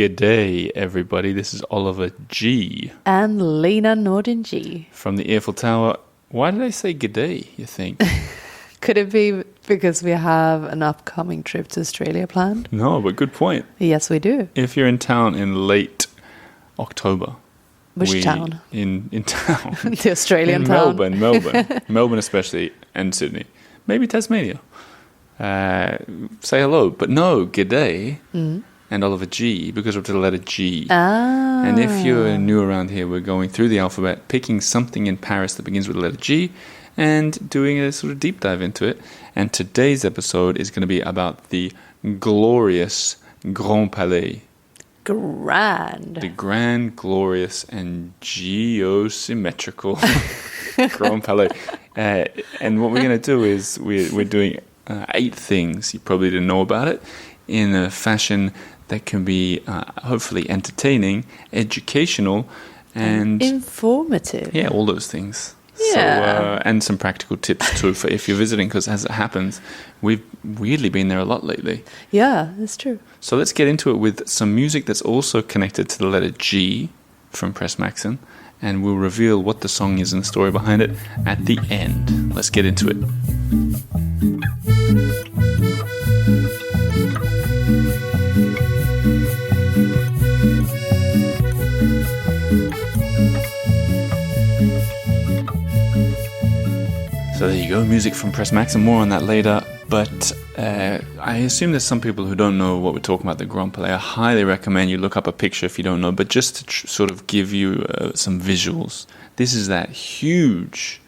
G'day, everybody. This is Oliver G. And Lena Norden G. From the Earful Tower. Why did I say g'day, you think? Could it be because we have an upcoming trip to Australia planned? No, but good point. Yes, we do. If you're in town in late October. Which town? In town. The Australian in town. Melbourne. Melbourne especially, and Sydney. Maybe Tasmania. Say hello. But no, g'day. And Oliver G, because of the letter G. Ah. And if you're new around here, we're going through the alphabet, picking something in Paris that begins with the letter G, and doing a sort of deep dive into it. And today's episode is going to be about the glorious Grand Palais. Grand. The grand, glorious, and geosymmetrical Grand Palais. And what we're going to do is we're doing 8 things, you probably didn't know about it, in a fashion that can be hopefully entertaining, educational, and informative. Yeah, all those things. Yeah. So, and some practical tips too for if you're visiting, because as it happens, we've weirdly been there a lot lately. Yeah, that's true. So let's get into it with some music that's also connected to the letter G from Pres Maxson, and we'll reveal what the song is and the story behind it at the end. Let's get into it. So there you go, music from Pres Maxson. More on that later. But I assume there's some people who don't know what we're talking about, the Grand Palais. I highly recommend you look up a picture if you don't know. But just to sort of give you some visuals, this is that huge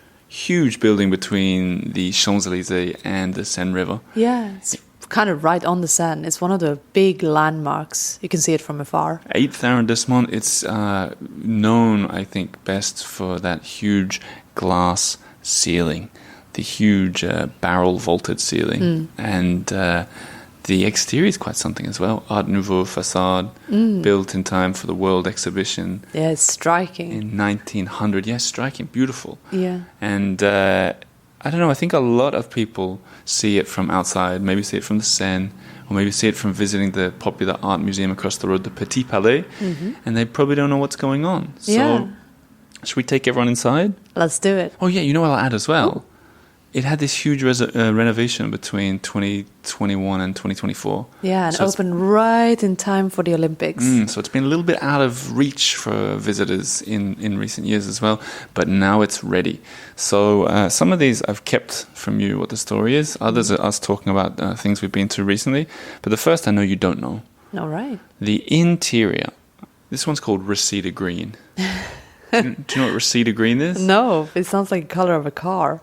building between the Champs-Élysées and the Seine River. Yeah, it's kind of right on the Seine. It's one of the big landmarks. You can see it from afar. 8th arrondissement. It's known, I think, best for that huge glass ceiling. The huge barrel vaulted ceiling. And the exterior is quite something as well. Art Nouveau facade, built in time for the World Exhibition. Yeah, it's striking. In 1900. Yes, striking, beautiful. Yeah. And I don't know, I think a lot of people see it from outside, maybe see it from the Seine, or maybe see it from visiting the popular art museum across the road, the Petit Palais, and they probably don't know what's going on. So, yeah. Should we take everyone inside? Let's do it. Oh, yeah, you know what I'll add as well? It had this huge renovation between 2021 and 2024. Yeah, and opened right in time for the Olympics. So it's been a little bit out of reach for visitors in recent years as well, but now it's ready. So some of these I've kept from you what the story is. Others are us talking about things we've been to recently. But the first I know you don't know. All right. The interior. This one's called Reseda Green. Do you know what Reseda Green is? No, it sounds like the color of a car.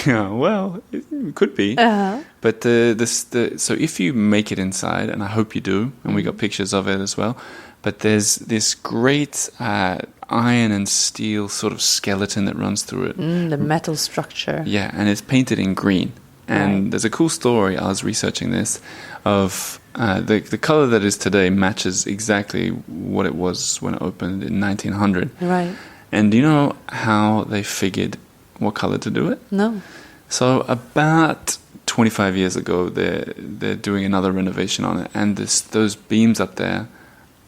Yeah, well, it could be. But so if you make it inside, and I hope you do, and we got pictures of it as well, but there's this great iron and steel sort of skeleton that runs through it. The metal structure. Yeah, and it's painted in green. And Right. there's a cool story, I was researching this, of the color that is today matches exactly what it was when it opened in 1900. Right. And do you know how they figured what color to do it? No. So about 25 years ago, they're doing another renovation on it, and those beams up there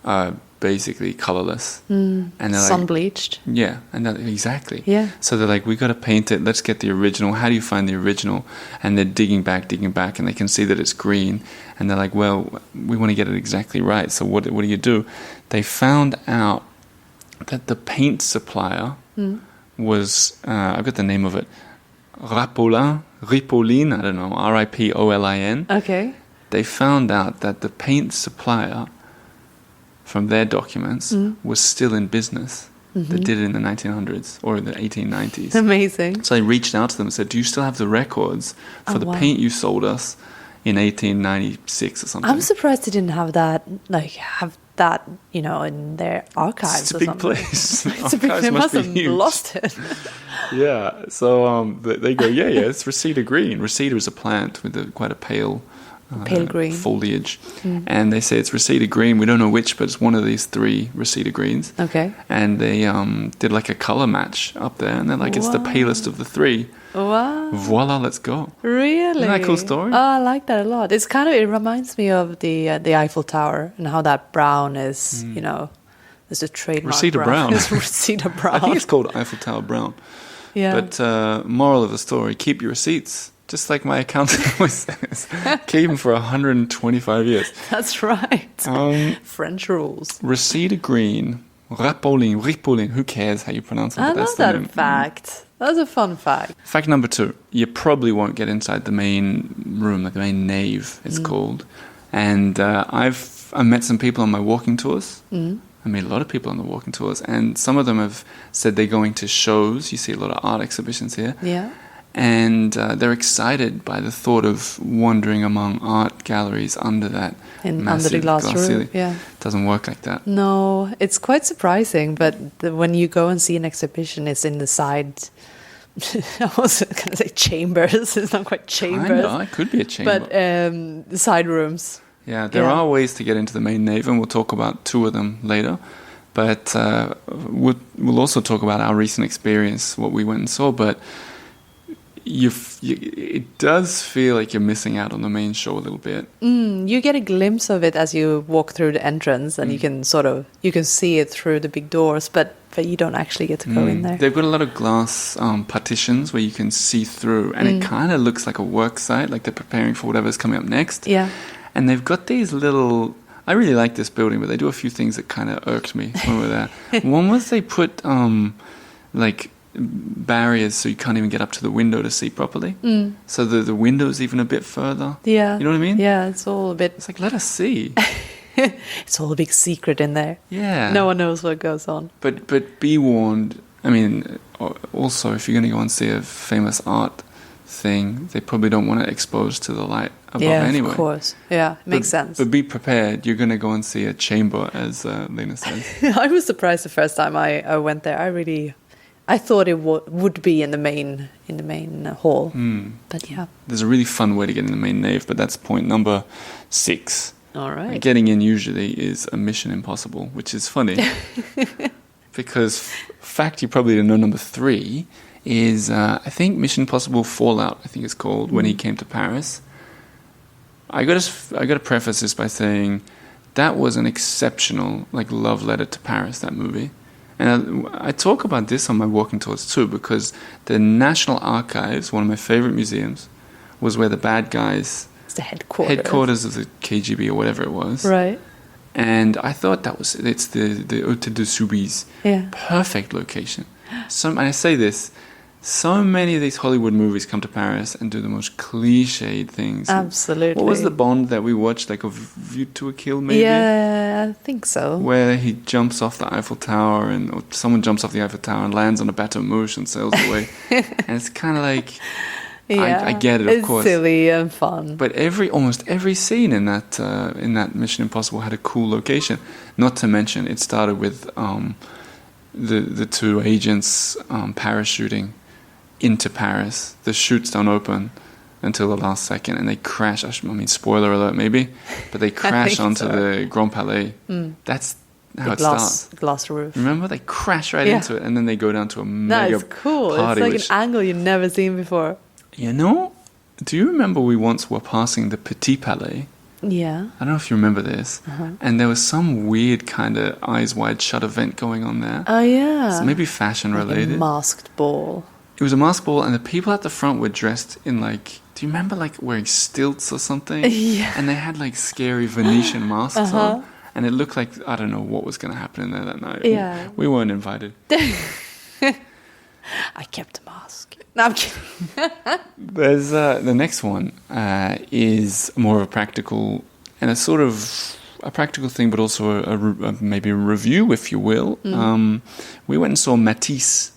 are basically colorless. And they're Sun like, bleached. yeah, and exactly. Yeah. So they're like, we got to paint it. Let's get the original. How do you find the original? And they're digging back, and they can see that it's green. And they're like, well, we want to get it exactly right. So what do you do? They found out that the paint supplier was, I've got the name of it, Ripolin, I don't know, Ripolin. Okay. They found out that the paint supplier, from their documents, was still in business. They did it in the 1900s or in the 1890s. Amazing. So I reached out to them and said, do you still have the records for the paint you sold us in 1896 or something? I'm surprised they didn't have that, in their archives. It's a or big something. place. It's a big, they must have lost it. Yeah. So they go, yeah, it's Reseda Green. Reseda is a plant with quite a pale Pale green. foliage. And they say it's Reseda green. We don't know which, but it's one of these 3 Reseda greens. Okay. And they did like a color match up there, and they're like, it's the palest of the 3. Wow. Voila, let's go. Really? Isn't that a cool story? Oh, I like that a lot. It reminds me of the Eiffel Tower and how that brown is, there's a trademark. Reseda brown. It's Reseda brown. I think it's called Eiffel Tower brown. Yeah. But moral of the story, keep your receipts. Just like my accountant always says. Keep them for 125 years. That's right. French rules. Reseda green, Ripolin, who cares how you pronounce it? I But love that's the that name. fact. That's a fun fact. Fact number 2, you probably won't get inside the main room, like the main nave, it's called. And I met some people on my walking tours. I met a lot of people on the walking tours, and some of them have said they're going to shows. You see a lot of art exhibitions here. Yeah. And they're excited by the thought of wandering among art galleries under that Under massive the glass roof. ceiling. Yeah. It doesn't work like that. No, it's quite surprising, but when you go and see an exhibition, it's in the side. I was going to say chambers. It's not quite chambers. I know, it could be a chamber. But the side rooms. Yeah, there are ways to get into the main nave, and we'll talk about 2 of them later. But we'll also talk about our recent experience, what we went and saw. But it does feel like you're missing out on the main show a little bit. You get a glimpse of it as you walk through the entrance, and you can see it through the big doors, but you don't actually get to go in there. They've got a lot of glass partitions where you can see through, and it kind of looks like a work site, like they're preparing for whatever's coming up next. Yeah. And they've got these little... I really like this building, but they do a few things that kind of irked me when we were there. One was they put like barriers so you can't even get up to the window to see properly. So the window's even a bit further. Yeah. You know what I mean? Yeah, it's all a bit... It's like, let us see. It's all a big secret in there. Yeah. No one knows what goes on. But be warned. I mean, also, if you're going to go and see a famous art thing, they probably don't want it exposed to the light above anyway. Of course. Yeah, makes sense. But be prepared. You're going to go and see a chamber, as Lena says. I was surprised the first time I went there. I thought it would be in the main hall. But yeah. There's a really fun way to get in the main nave, but that's point number 6. All right. Getting in usually is a mission impossible, which is funny. Because fact you probably didn't know, number 3 is, I think, Mission Impossible Fallout, I think it's called, when he came to Paris. I got to preface this by saying that was an exceptional love letter to Paris, that movie. And I talk about this on my walking tours too, because the National Archives, one of my favorite museums, was where the bad guys... It's the headquarters of the KGB or whatever it was. Right. And I thought it's the Hôtel de Soubise. Yeah. Perfect location. And I say this, so many of these Hollywood movies come to Paris and do the most cliched things. Absolutely. What was the Bond that we watched, like A View to a Kill, maybe? Yeah, I think so. Where he jumps off the Eiffel Tower, or someone jumps off the Eiffel Tower and lands on a bateau mouche and sails away. And it's kind of like... Yeah, I get it, of course. It's silly and fun. But almost every scene in that Mission Impossible had a cool location. Not to mention, it started with the 2 agents parachuting into Paris. The chutes don't open until the last second, and they crash. I mean, spoiler alert, maybe, but they crash onto the Grand Palais. That's how it starts. Glass roof. Remember, they crash right into it, and then they go down to a mega That's cool. party. It's like an angle you've never seen before. You know, do you remember we once were passing the Petit Palais? Yeah. I don't know if you remember this. And there was some weird kind of eyes wide shut event going on there. Oh, yeah. So maybe fashion related. A masked ball. It was a masked ball, and the people at the front were dressed in do you remember wearing stilts or something? Yeah. And they had scary Venetian masks on. And it looked like, I don't know what was going to happen in there that night. Yeah. We weren't invited. I kept a mask. No, I'm kidding. There's the next one is more of a practical, and a sort of a practical thing, but also maybe a review, if you will. We went and saw Matisse,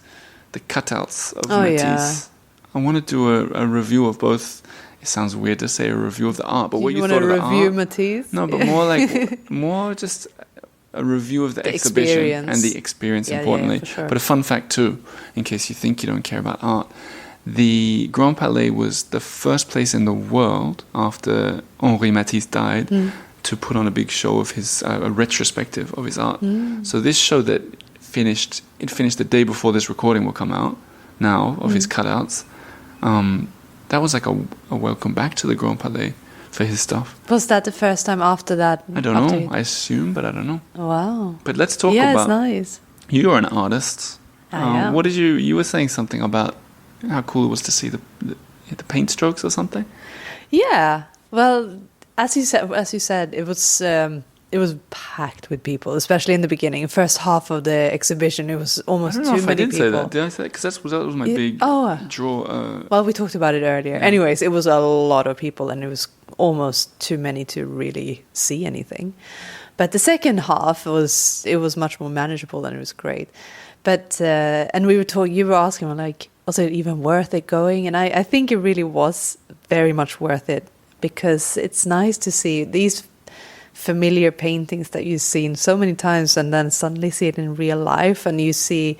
the cutouts of Matisse. Yeah. I want to do a review of both. It sounds weird to say a review of the art, but what you thought of the art. You want to review Matisse? No, but more just a review of the exhibition and the experience, importantly. Yeah, for sure. But a fun fact too, in case you think you don't care about art. The Grand Palais was the first place in the world after Henri Matisse died to put on a big show of his a retrospective of his art. So this show that finished the day before this recording will come out now of his cutouts. That was like a welcome back to the Grand Palais for his stuff. Was that the first time after that? I don't know. I assume, but I don't know. Wow. But let's talk Yeah, about... it's nice. You're an artist. I am. What did you were saying something about how cool it was to see the paint strokes or something? Yeah. Well, as you said, it was packed with people, especially in the beginning. First half of the exhibition, it was almost I don't know too if many I did people. say that. Did I say that? Because that was my big draw. Well, we talked about it earlier. Yeah. Anyways, it was a lot of people, and it was almost too many to really see anything. But the second half was much more manageable, and it was great. But and we were talking. You were asking, like, was it even worth it going? And I think it really was very much worth it, because it's nice to see these familiar paintings that you've seen so many times, and then suddenly see it in real life, and you see,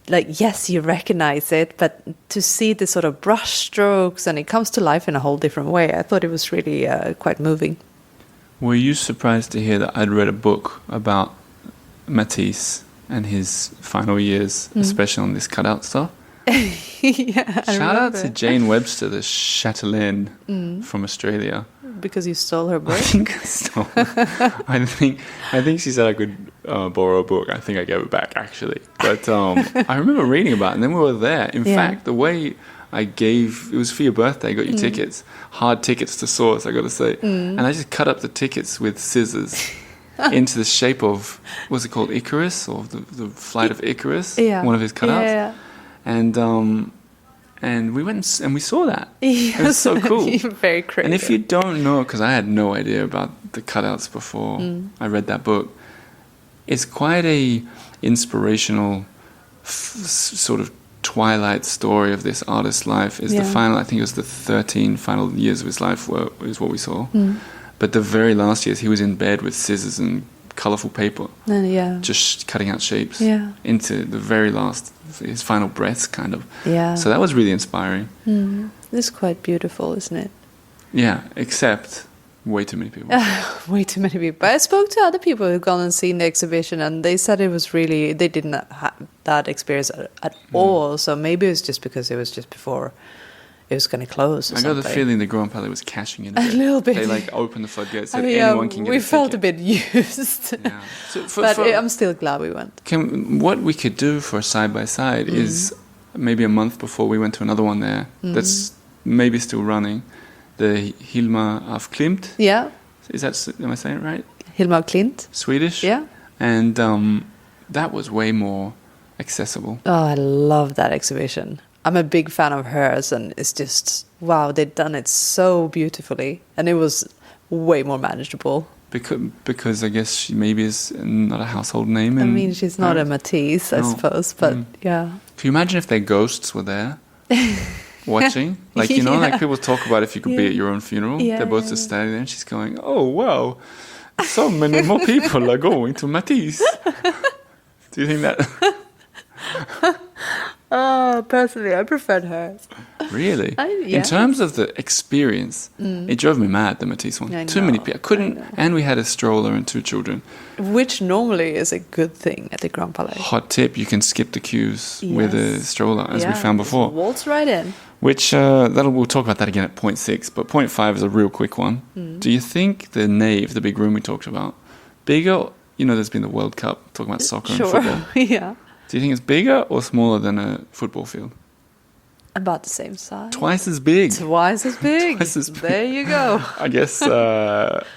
like, yes, you recognize it, but to see the sort of brush strokes, and it comes to life in a whole different way. I thought it was really quite moving. Were you surprised to hear that I'd read a book about Matisse and his final years, especially on this cutout stuff? Yeah, Shout out to Jane Webster, the chatelaine from Australia. Because you stole her book. I think I stole it. I think she said I could borrow a book. I think I gave it back, actually. But I remember reading about it, and then we were there. In fact, the way it was for your birthday, I got you tickets, hard tickets to Source, I got to say. And I just cut up the tickets with scissors into the shape of, what's it called, Icarus, or the flight of Icarus, one of his cutouts. Yeah. And we went and we saw that. Yes. It was so cool. Very creative. And if you don't know, because I had no idea about the cutouts before I read that book, it's quite a inspirational sort of twilight story of this artist's life. Is the final, I think it was the 13 final years of his life is what we saw. But the very last years, he was in bed with scissors and colourful paper, just cutting out shapes into the very last, his final breaths, kind of. Yeah. So that was really inspiring. It's quite beautiful, isn't it? Yeah, except way too many people. Way too many people. I spoke to other people who've gone and seen the exhibition, and they said it was really, they didn't have that experience at all. So maybe it was just because it was just before it was going to close or I something. got the feeling the Grand Palais was cashing in a little bit. They like opened the floodgates, said anyone can get a we ticket. felt a bit used. Yeah. So But I'm still glad we went. What we could do for a side-by-side is maybe a month before we went to another one there that's maybe still running, the Hilma af Klint. Yeah. Am I saying it right? Hilma af Klint. Swedish. Yeah. And that was way more accessible. Oh, I love that exhibition. I'm a big fan of hers, and it's just, wow, they've done it so beautifully. And it was way more manageable. Because I guess she maybe is not a household name. I mean, she's not a Matisse, I suppose, but yeah. Can you imagine if their ghosts were there watching? Like, you know, like people talk about if you could be at your own funeral. Yeah, They're both just standing there and she's going, oh, wow, so many more people are going to Matisse. Do you think that... Personally, I preferred hers. Really? In terms of the experience, it drove me mad, the Matisse one. Too many people. I couldn't, and we had a stroller and 2 children. Which normally is a good thing at the Grand Palais. Hot tip, you can skip the queues with a stroller, as we found before. Waltz right in. Which, we'll talk about that again at point 6, but point 5 is a real quick one. Do you think the nave, the big room we talked about, bigger, you know, there's been the World Cup, talking about soccer and football. Yeah. Do you think it's bigger or smaller than a football field? About the same size. Twice as big. Twice as big. Twice as big. There you go. I guess that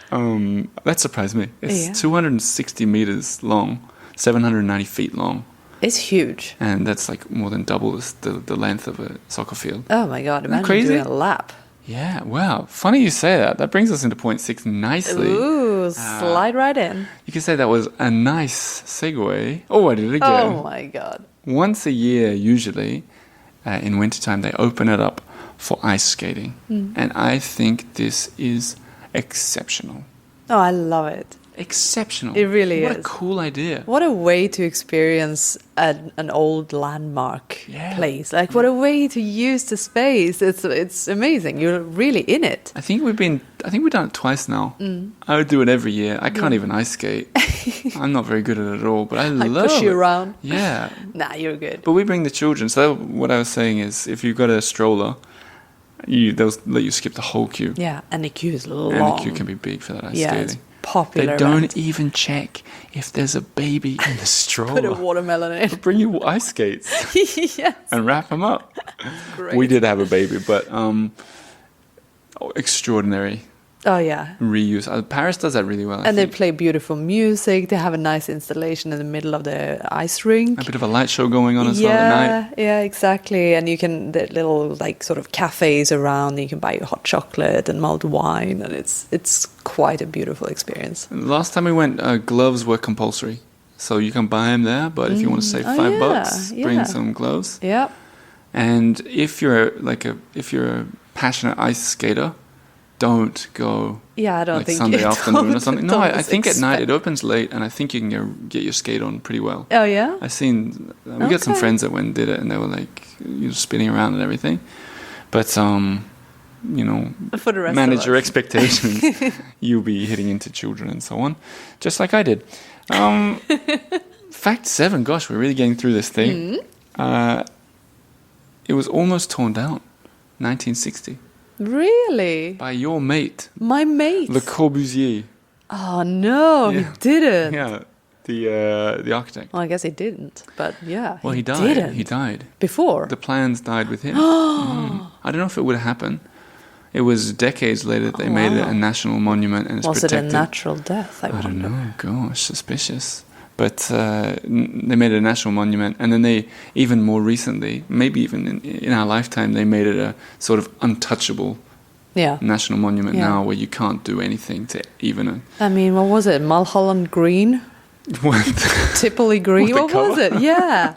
surprised me. It's 260 meters long, 790 feet long. It's huge. And that's like more than double the length of a soccer field. Oh my God, imagine crazy? doing a lap. Yeah, wow. Funny you say that. That brings us into point 6 nicely. Ooh, slide right in. You can say that was a nice segue. Oh, I did it again. Oh my God. Once a year, usually, in wintertime, they open it up for ice skating. And I think this is exceptional. Oh, I love it. exceptional. It really what is. a cool idea. What a way to experience an old landmark place. Like, what a way to use the space. It's amazing. You're really in it. I think we've done it twice now. I would do it every year. I can't even ice skate. I'm not very good at it at all, but I love push you it. around. Yeah. Nah, you're good. But we bring the children. So what I was saying is, if you've got a stroller, they'll let you skip the whole queue. Yeah, and the queue is long. And the queue can be big for that ice skating. It's popular. They don't event. even check if there's a baby in the stroller. Put a watermelon in. They'll bring you ice skates Yes. and wrap them up. Great. We did have a baby, but extraordinary Oh, yeah. reuse. Paris does that really well. I And they think. play beautiful music. They have a nice installation in the middle of the ice rink. A bit of a light show going on as well at night. Yeah, exactly. And you can, the little like sort of cafes around. You can buy your hot chocolate and mulled wine, and it's quite a beautiful experience. Last time we went, gloves were compulsory, so you can buy them there. But if you want to save $5, bring some gloves. Yeah. And if you're a passionate ice skater, don't go. Yeah, I don't think Sunday afternoon or something. No, I don't think at night expect- it opens late, and I think you can get your skate on pretty well. Oh yeah. I seen we got some Okay. friends that went and did it, and they were like spinning around and everything. But For the rest manage of your us. expectations. You'll be hitting into children and so on, just like I did. Fact 7. Gosh, we're really getting through this thing. It was almost torn down, 1960, Really? by your mate, My mate. Le Corbusier. Oh no, Yeah. he didn't. Yeah, the architect. Well, I guess he didn't. But yeah. Well, he died. Didn't. He died. Before. The plans died with him. I don't know if it would have happened. It was decades later that they made it a national monument and it's Was protected. it a natural death? I don't know. Gosh, suspicious. But they made it a national monument, and then they, even more recently, maybe even in our lifetime, they made it a sort of untouchable Yeah. national monument Yeah. now, where you can't do anything to even. I mean, what was it? Mulholland Green? What? Tippley Green? What, What the was colour? it? Yeah.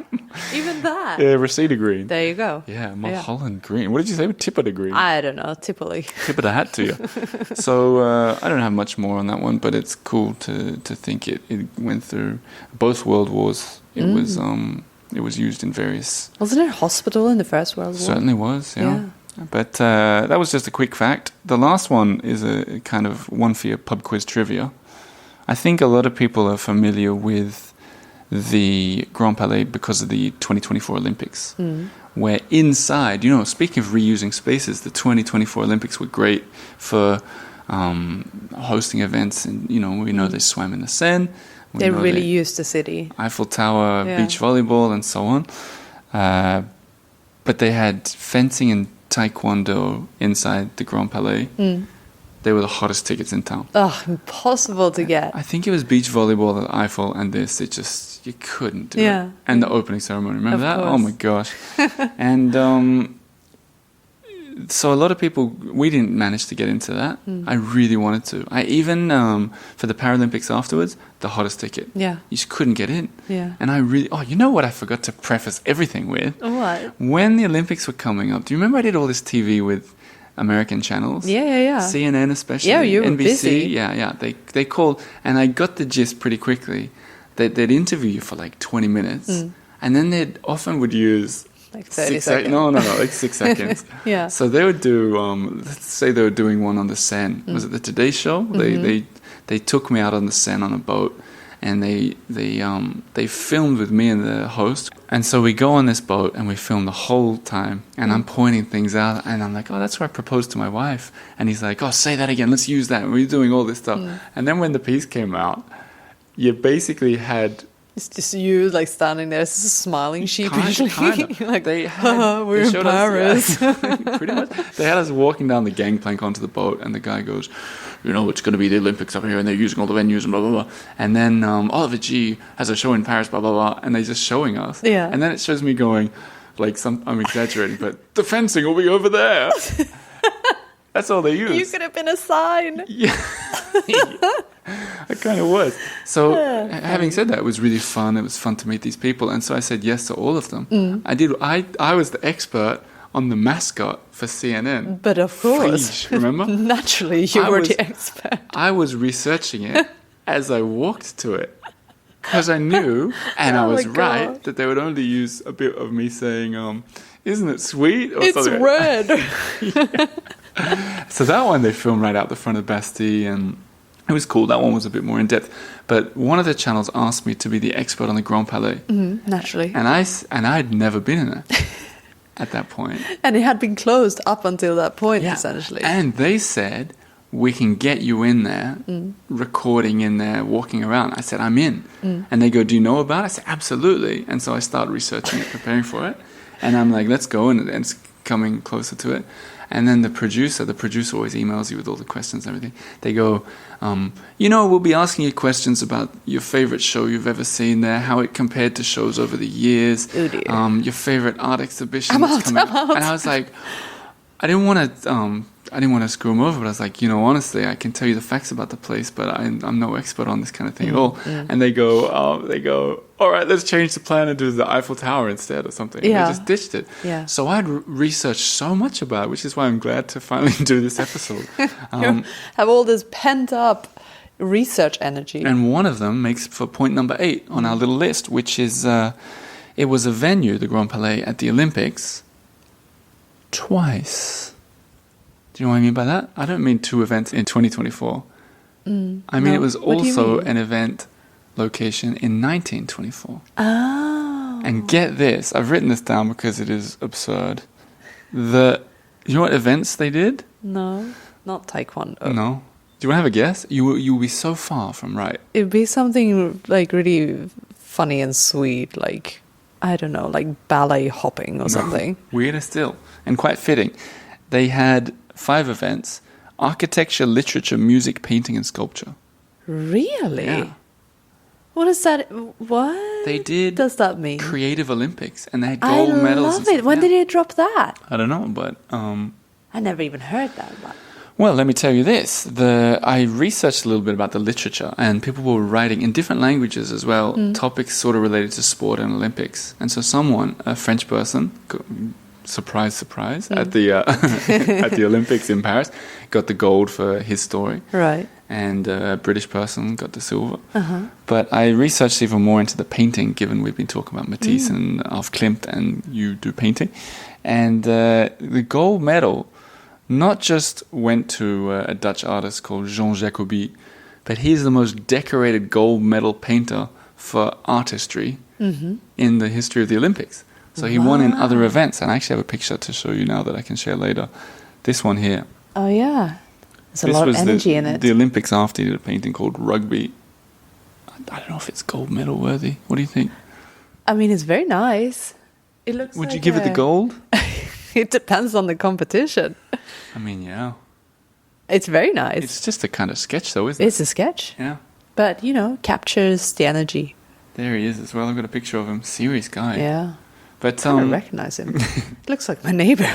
Even that. Reseda Green. There you go. Yeah, Mulholland Green. What did you say? Tipper Green. I don't know. Tippley. Tip of the hat to you. So I don't have much more on that one, but it's cool to think it went through both world wars. It was used in various. Wasn't it a hospital in the First World War? Certainly was, yeah. But that was just a quick fact. The last one is a kind of one for your pub quiz trivia. I think a lot of people are familiar with the Grand Palais because of the 2024 Olympics, where inside, speaking of reusing spaces, the 2024 Olympics were great for hosting events, and we know they swam in the Seine. They really used the city. Eiffel Tower, beach volleyball, and so on. But they had fencing and taekwondo inside the Grand Palais. They were the hottest tickets in town. Oh, impossible to get. I think it was beach volleyball at Eiffel, and this, you couldn't do it. And the opening ceremony, remember Of that? course. Oh my gosh. And so a lot of people, we didn't manage to get into that. I really wanted to. I even, for the Paralympics afterwards, the hottest ticket. Yeah. You just couldn't get in. Yeah. And I really, you know what I forgot to preface everything with? What? When the Olympics were coming up, do you remember I did all this TV with American channels? Yeah. CNN especially. Yeah, you were NBC. busy. Yeah. They called, and I got the gist pretty quickly. They'd interview you for like 20 minutes, and then they often would use Like 30 6 seconds. No, like 6 seconds. Yeah. So they would do, let's say they were doing one on the Seine. Was it the Today Show? They took me out on the Seine on a boat, and they filmed with me and the host. And so we go on this boat and we film the whole time, and I'm pointing things out, and I'm like, that's where I proposed to my wife. And he's like, say that again, let's use that. And we're doing all this stuff. And then when the piece came out, you basically had... It's just you like standing there, smiling sheepishly. Kind of. Like, they we're in showed Paris. Us, pretty much. They had us walking down the gangplank onto the boat, and the guy goes, it's going to be the Olympics up here, and they're using all the venues and blah, blah, blah. And then Oliver G has a show in Paris, blah, blah, blah, and they're just showing us. Yeah. And then it shows me going, I'm exaggerating, but the fencing will be over there. That's all they use. You could have been a sign. Yeah. I kind of was. So, having said that, it was really fun. It was fun to meet these people, and so I said yes to all of them. I was the expert on the mascot for CNN. But of course. Frege, remember? Naturally, you were the expert. I was researching it as I walked to it. Because I knew, and I Oh was my right, God. that they would only use a bit of me saying, isn't it sweet? Or It's something. red. So that one they filmed right out the front of Bastille, and it was cool. That one was a bit more in depth. But one of the channels asked me to be the expert on the Grand Palais. Naturally. And I'd never been in there at that point. And it had been closed up until that point, essentially. And they said, we can get you in there, recording in there, walking around. I said, I'm in. And they go, do you know about it? I said, absolutely. And so I started researching it, preparing for it. And I'm like, let's go. And it's coming closer to it. And then the producer always emails you with all the questions and everything. They go, we'll be asking you questions about your favorite show you've ever seen there, how it compared to shows over the years, Oh dear. your favorite art exhibition that's coming out. And I was like, I didn't want to screw them over, but I was like, honestly, I can tell you the facts about the place, but I'm no expert on this kind of thing at all. And they go, all right, let's change the plan and do the Eiffel Tower instead or something. Yeah. And they just ditched it. Yeah. So I'd researched so much about it, which is why I'm glad to finally do this episode. You have all this pent up research energy. And one of them makes for point number 8 on our little list, which is it was a venue, the Grand Palais, at the Olympics twice. Do you know what I mean by that? I don't mean 2 events in 2024. I mean, no. it was What do you also mean? an event location in 1924. Oh. And get this, I've written this down because it is absurd. You know what events they did? No, not taekwondo. No. Do you want to have a guess? You'll be so far from right. It'd be something like really funny and sweet, like, I don't know, like ballet hopping or something. Weirder still, and quite fitting. They had 5 events: architecture, literature, music, painting, and sculpture. Really? Yeah. What is that? What They did does that mean? Creative Olympics, and they had I gold medals. love and it. stuff. When Yeah. did they drop that? I don't know, but I never even heard that. But well, let me tell you this. I researched a little bit about the literature, and people were writing in different languages as well, topics sort of related to sport and Olympics. And so someone, a French person, surprise, surprise, at the at the Olympics in Paris, got the gold for his story. right. And a British person got the silver. Uh-huh. But I researched even more into the painting, given we've been talking about Matisse and Alf Klimt, and you do painting. And the gold medal not just went to a Dutch artist called Jean Jacobi, but he's the most decorated gold medal painter for artistry in the history of the Olympics. So he won in other events, and I actually have a picture to show you now that I can share later. This one here. Oh yeah. There's a This lot of was energy in it. The Olympics after he did a painting called Rugby. I don't know if it's gold medal worthy. What do you think? I mean, it's very nice. It looks. Would you like give it the gold? It depends on the competition. I mean, yeah. It's very nice. It's just a kind of sketch, though, isn't it? It's a sketch, Yeah. but captures the energy. There he is as well. I've got a picture of him. Serious guy. Yeah. But I recognize him. Looks like my neighbor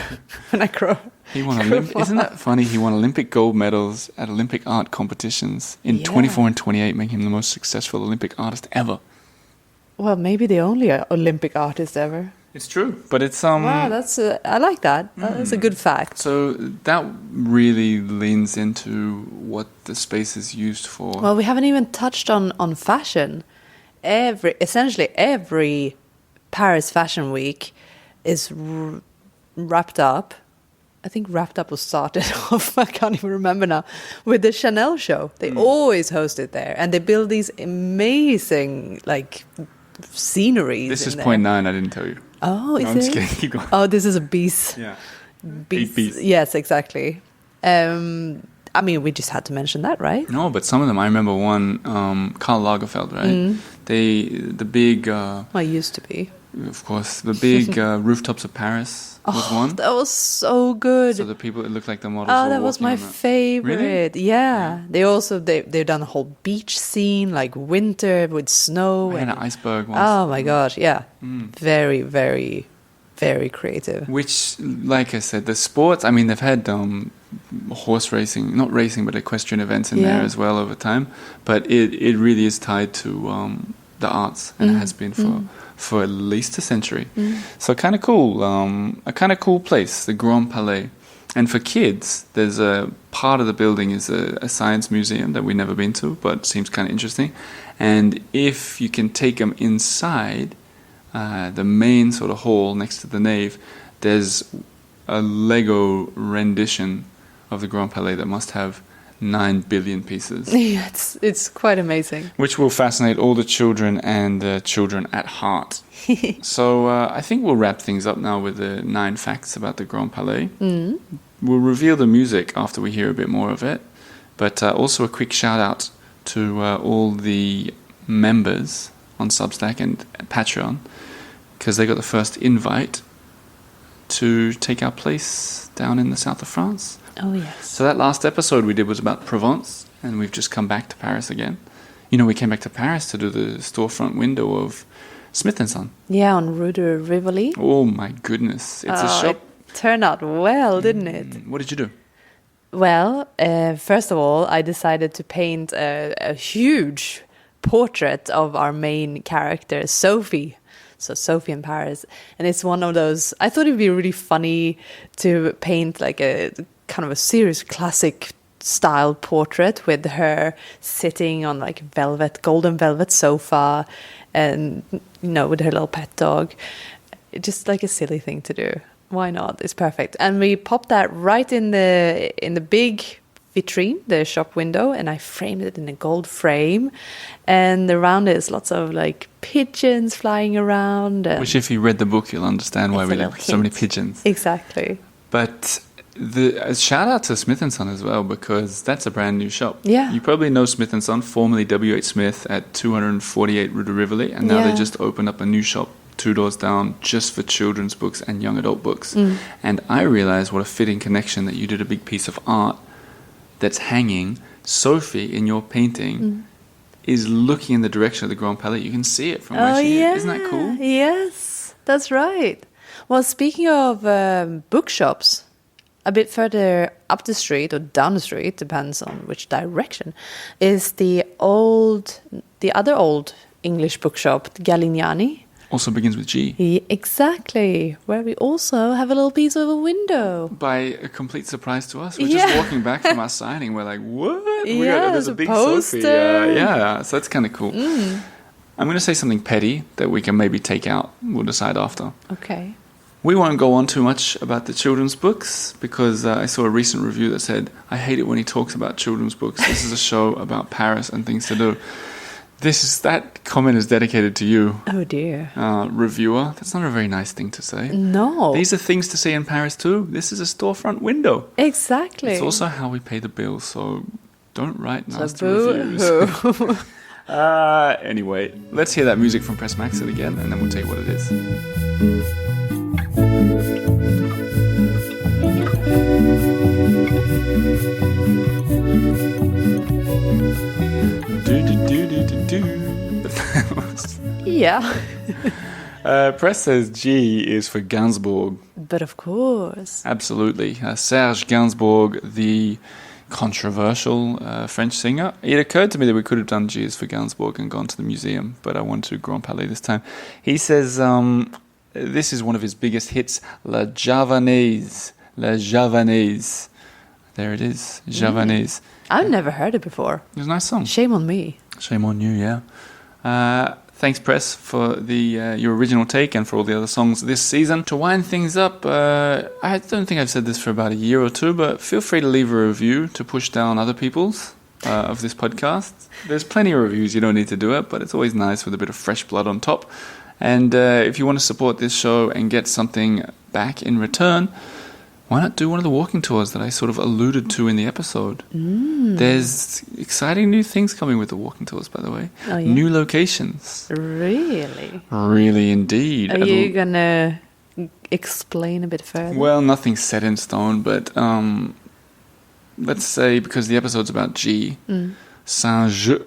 when I grow. he won Isn't that funny? He won Olympic gold medals at Olympic art competitions in 24 and 28, making him the most successful Olympic artist ever. Well, maybe the only Olympic artist ever. It's true, but it's Wow, that's I like that. That's a good fact. So that really leans into what the space is used for. Well, we haven't even touched on fashion. Essentially every Paris Fashion Week is wrapped up. I think wrapped up was started off, I can't even remember now, with the Chanel show. They always host it there, and they build these amazing sceneries. This in is there. point 9, I didn't tell you. Oh, No, is I'm it? just kidding. Keep going. Oh, this is a beast. Yeah. Beast. 8 beasts. Yes, exactly. I mean, we just had to mention that, right? No, but some of them, I remember one, Karl Lagerfeld, right? The big, Well, it used to be. of course, the big rooftops of Paris was one. That was so good. So the people, it looked like the models Oh, were that was walking my on that. favorite. Really? Yeah. They've done a whole beach scene, like winter with snow. I had and, an iceberg once. oh my god, yeah. Very, very, very creative. Which, like I said, the sports, I mean, they've had horse racing, not racing, but equestrian events in there Yeah. as well over time. But it really is tied to the arts, and it has been for at least a century. So kind of cool, a kind of cool place, the Grand Palais. And for kids, there's a part of the building is a science museum that we've never been to, but seems kind of interesting. And if you can take them inside the main sort of hall next to the nave, there's a Lego rendition of the Grand Palais that must have 9 billion pieces. Yeah, it's quite amazing. Which will fascinate all the children and the children at heart. So I think we'll wrap things up now with the 9 facts about the Grand Palais. We'll reveal the music after we hear a bit more of it. But also a quick shout out to all the members on Substack and Patreon, because they got the first invite to take our place down in the south of France. Oh, yes. So that last episode we did was about Provence, and we've just come back to Paris again. You know, we came back to Paris to do the storefront window of Smith & Son. Yeah, on Rue de Rivoli. Oh my goodness, it's a shop. It turned out well, didn't it? What did you do? Well, first of all, I decided to paint a huge portrait of our main character, Sophie. So Sophie in Paris. And it's one of those, I thought it'd be really funny to paint like a kind of a serious classic style portrait with her sitting on like golden velvet sofa and, you know, with her little pet dog. Just like a silly thing to do. Why not? It's perfect. And we popped that right in the big vitrine, the shop window, and I framed it in a gold frame. And around it is lots of like pigeons flying around. Which, if you read the book, you'll understand why It's we a did little so many hint. pigeons. Exactly. But a shout out to Smith & Son as well, because that's a brand new shop. Yeah. You probably know Smith & Son, formerly W.H. Smith, at 248 Rue de Rivoli, and now they just opened up a new shop 2 doors down just for children's books and young adult books. And I realized what a fitting connection that you did a big piece of art that's hanging. Sophie, in your painting, is looking in the direction of the Grand Palais. You can see it from where she is. Isn't that cool? Yes, that's right. Well, speaking of bookshops, a bit further up the street or down the street, depends on which direction, is the other old English bookshop, Galignani. Also begins with G. Exactly, where we also have a little piece of a window. By a complete surprise to us. We're just walking back from our signing. We're like, what? There's a big poster. Sophie. So that's kind of cool. I'm going to say something petty that we can maybe take out. We'll decide after. Okay. We won't go on too much about the children's books because I saw a recent review that said, I hate it when he talks about children's books. This is a show about Paris and things to do. That comment is dedicated to you. Oh dear. Reviewer. That's not a very nice thing to say. No. These are things to see in Paris too. This is a storefront window. Exactly. It's also how we pay the bills, so don't write nasty boo-hoo. reviews. Anyway, let's hear that music from Pres Maxson again, and then we'll tell you what it is. Yeah. Pres says G is for Gainsbourg. But of course. Absolutely. Serge Gainsbourg, the controversial French singer. It occurred to me that we could have done G is for Gainsbourg and gone to the museum, but I wanted to Grand Palais this time. He says this is one of his biggest hits, La Javanaise. La Javanaise. There it is, Javanaise. I've never heard it before. It's a nice song. Shame on me. Shame on you, yeah. Thanks, Pres, for your original take and for all the other songs this season. To wind things up, I don't think I've said this for about a year or two, but feel free to leave a review to push down other people's of this podcast. There's plenty of reviews, you don't need to do it, but it's always nice with a bit of fresh blood on top. And if you want to support this show and get something back in return, why not do one of the walking tours that I sort of alluded to in the episode? There's exciting new things coming with the walking tours, by the way. Oh, yeah? New locations. Really? Really, indeed. Are you going to explain a bit further? Well, nothing's set in stone, but let's say, because the episode's about G, Saint-Germain.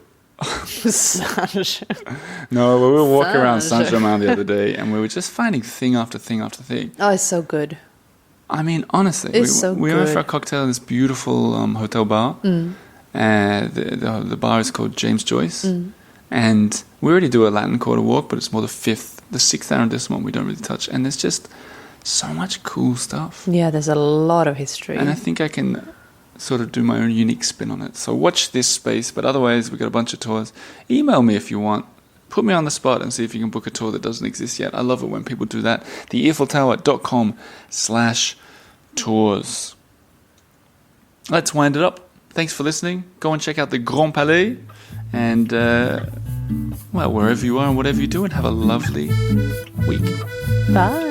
No, we were walking around Saint-Germain the other day, and we were just finding thing after thing after thing. Oh, it's so good. I mean, honestly, we went for a cocktail in this beautiful hotel bar. The bar is called James Joyce. And we already do a Latin Quarter walk, but it's more the 6th arrondissement we don't really touch. And there's just So much cool stuff. Yeah, there's a lot of history. And I think I can sort of do my own unique spin on it. So watch this space, but otherwise we've got a bunch of tours. Email me if you want. Put me on the spot and see if you can book a tour that doesn't exist yet. I love it when people do that. theearfultower.com/tours. Let's wind it up. Thanks for listening. Go and check out the Grand Palais. And, well, wherever you are and whatever you do, and have a lovely week. Bye.